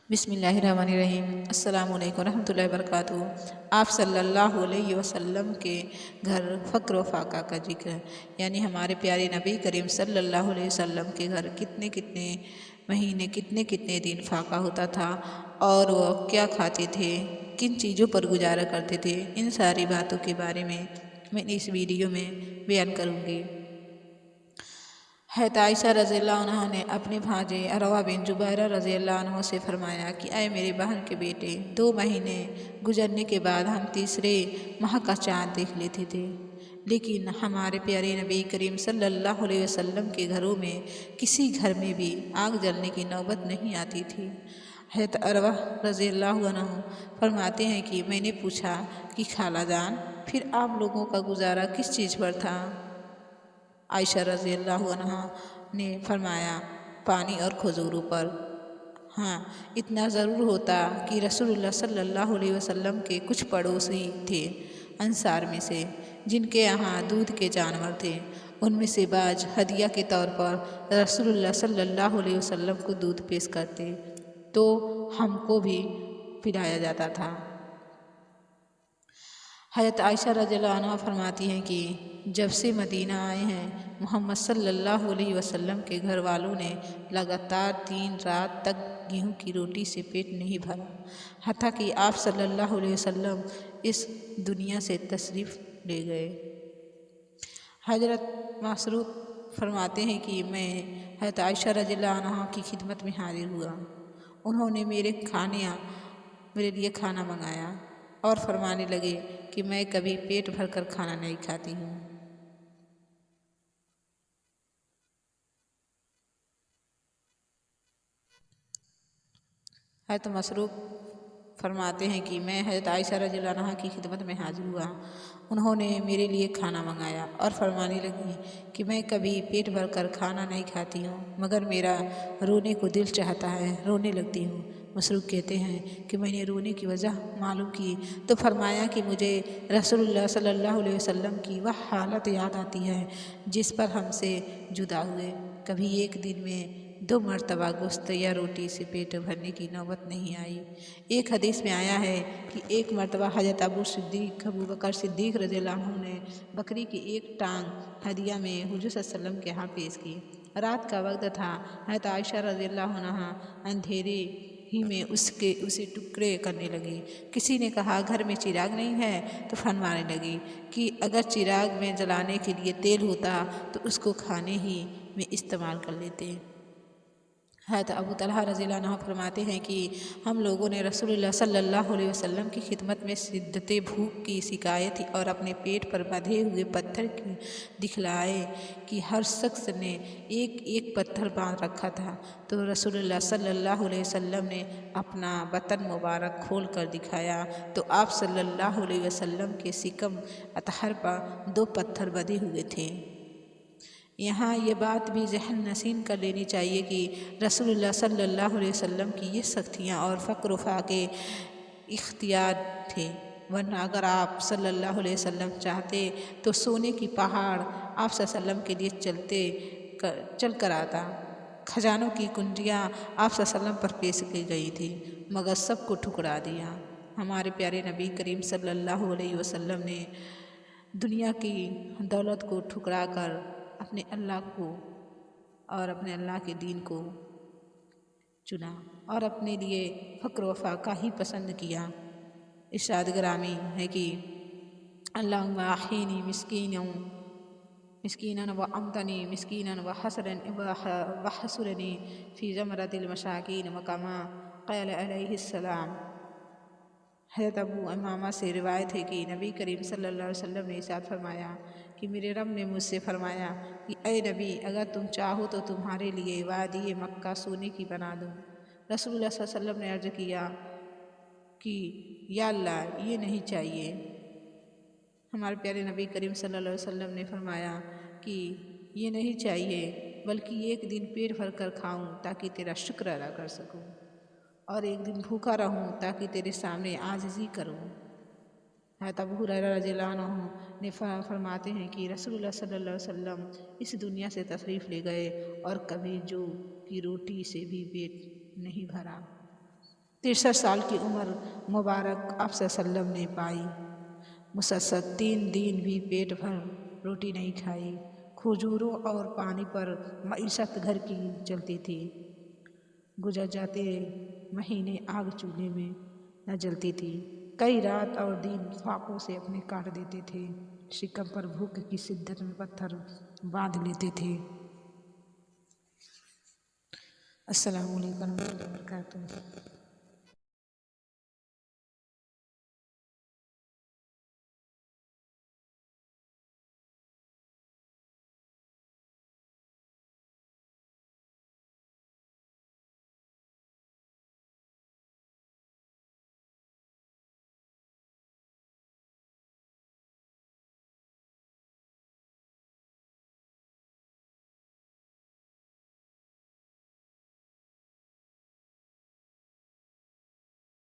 बिस्मिल्लाहिर्रहमानिर्रहीम। अस्सलामु अलैकुम रहमतुल्लाहि वबरकातुहू। आप सल्लल्लाहु अलैहि वसल्लम के घर फ़क्र व फ़ाक़ा का जिक्र है, यानी हमारे प्यारे नबी करीम सल्लल्लाहु अलैहि वसल्लम के घर कितने कितने महीने कितने कितने दिन फ़ाक़ा होता था और वो क्या खाते थे, किन चीज़ों पर गुजारा करते थे, इन सारी बातों के बारे में मैं इस वीडियो में बयान करूँगी। हज़रत आयशा रज़ियल्लाहु अन्हा ने अपने भांजे अरवा बिन जुबैर रज़ियल्लाहु अन्हु से फरमाया कि अय मेरे बहन के बेटे, 2 महीने गुजरने के बाद हम तीसरे माह का चाँद देख लेते थे, लेकिन हमारे प्यारे नबी करीम सल्लल्लाहु अलैहि वसल्लम के घरों में किसी घर में भी आग जलने की नौबत नहीं आती थी। हज़रत अरवा रज़ियल्लाहु अन्हु फरमाते हैं कि मैंने पूछा कि खालाजान, फिर आप लोगों का गुजारा किस चीज़ पर था? आयशा रज़ियल्लाहु अन्हा ने फरमाया, पानी और खजूरों पर। हाँ, इतना ज़रूर होता कि रसूलुल्लाह सल्लल्लाहु अलैहि वसल्लम के कुछ पड़ोसी थे अंसार में से, जिनके यहाँ दूध के जानवर थे। उनमें से बाज हदिया के तौर पर रसूलुल्लाह सल्लल्लाहु अलैहि वसल्लम को दूध पेश करते, तो हमको भी पिलाया जाता था। हज़रत आयशा रज़ियल्लाहु अन्हा फरमाती हैं कि जब से मदीना आए हैं मोहम्मद सल्लल्लाहु अलैहि वसल्लम के घर वालों ने लगातार 3 रात तक गेहूं की रोटी से पेट नहीं भरा, हत्ता कि आप सल्लल्लाहु अलैहि वसल्लम इस दुनिया से तशरीफ़ ले गए। हज़रत मसरूक़ फरमाते हैं कि मैं हज़रत आयशा रज़ियल्लाहु अन्हा की खिदमत में हाजिर हुआ। उन्होंने मेरे लिए खाना मंगाया और फरमाने लगे कि मैं कभी पेट भरकर खाना नहीं खाती हूँ। हज़रत मसरूक़ फरमाते हैं कि मैं हज़रत आयशा रज़ियल्लाहु अन्हा की खिदमत में हाजिर हुआ। उन्होंने मेरे लिए खाना मंगाया और फरमाने लगी कि मैं कभी पेट भरकर खाना नहीं खाती हूँ, मगर मेरा रोने को दिल चाहता है, रोने लगती हूँ। मसरूक़ कहते हैं कि मैंने रोने की वजह मालूम की तो फरमाया कि मुझे रसूलुल्लाह सल्लल्लाहु अलैहि वसल्लम की वह हालत याद आती है जिस पर हमसे जुदा हुए। कभी एक दिन में 2 मरतबा गोश्त या रोटी से पेट भरने की नौबत नहीं आई। एक हदीस में आया है कि एक मरतबा हज़रत अबू बकर सिद्दीक़ रज़ियल्लाहु अन्हु ने बकरी की एक टांग हदिया में हुज़ूर सल्लल्लाहु अलैहि वसल्लम के यहाँ पेश की। रात का वक्त था। हज़रत आयशा रज़ियल्लाहु अन्हा अंधेरे ही में उसे टुकड़े करने लगी। किसी ने कहा घर में चिराग नहीं है, तो फरमाने लगी कि अगर चिराग में जलाने के लिए तेल होता तो उसको खाने ही में इस्तेमाल कर लेते। हज़रत अबू तलहा रज़ियल्लाहु अन्हु फरमाते हैं कि हम लोगों ने रसूलुल्लाह सल्लल्लाहु अलैहि वसल्लम की खिदमत में शिद्दत भूख की शिकायत और अपने पेट पर बंधे हुए पत्थर की दिखलाए कि हर शख्स ने एक एक पत्थर बांध रखा था, तो रसूलुल्लाह सल्लल्लाहु अलैहि वसल्लम ने अपना बतन मुबारक खोल कर दिखाया तो आप सल्लल्लाहु अलैहि वसल्लम के सिकम अतहर पर 2 पत्थर बंधे हुए थे। यहाँ ये बात भी ज़हन नशीन कर लेनी चाहिए कि रसूलुल्लाह सल्लल्लाहु अलैहि वसल्लम की ये सख्तियाँ और फ़क्र फ़ाक़े इख्तियार थे, वरना अगर आप सल्लल्लाहु अलैहि वसल्लम चाहते तो सोने की पहाड़ आप सल्लल्लाहु अलैहि वसल्लम के लिए चल कर आता। खजानों की कुंजियाँ आप सल्लल्लाहु अलैहि वसल्लम पर पेश की गई थी, मगर सबको ठुकरा दिया। हमारे प्यारे नबी करीम सल्लल्लाहु अलैहि वसल्लम ने दुनिया की दौलत को ठुकरा कर अपने अल्लाह को और अपने अल्लाह के दीन को चुना और अपने लिए फ़क्र व फ़ाक़ा ही पसंद किया। इरशाद ग्रामी है कि अल्लाहुम्मा अहीनी मिस्कीनन व अमतनी मिस्कीनन व हसरनी फ़ी ज़मरतिल मसाकीन व कमा क़ाल अलैहिस्सलाम। हज़रत अबू उमामा से रिवायत है कि नबी करीम सल्लल्लाहु अलैहि वसल्लम ने इरशाद फरमाया कि मेरे रब ने मुझसे फरमाया कि ऐ नबी, अगर तुम चाहो तो तुम्हारे लिए वादी मक्का सोने की बना दूँ। रसूलुल्लाह सल्लल्लाहु अलैहि वसल्लम ने अर्ज़ किया कि या अल्लाह, ये नहीं चाहिए। हमारे प्यारे नबी करीम सल्लल्लाहु अलैहि वसल्लम ने फरमाया कि ये नहीं चाहिए, बल्कि एक दिन पेट भर कर खाऊँ ताकि तेरा शुक्र अदा कर सकूँ, और एक दिन भूखा रहूँ ताकि तेरे सामने आजिज़ी करूँ। हज़रत अबू हुरैरा रज़ियल्लाहु अन्हु ने फरमाते हैं कि रसूलुल्लाह सल्लल्लाहु अलैहि वसल्लम इस दुनिया से तशरीफ़ ले गए और कभी जौ की रोटी से भी पेट नहीं भरा। 63 साल की उम्र मुबारक आप सल्लम ने पाई। मुसलसल 3 दिन भी पेट भर रोटी नहीं खाई। खजूरों और पानी पर मईशत घर की चलती थी। गुजर जाते महीने आग चूल्हे में न जलती थी। कई रात और दिन फाकों से अपने काट देते थे। शिकम पर भूख की शिद्दत में पत्थर बांध लेते थे। अस्सलामु अलैकुम।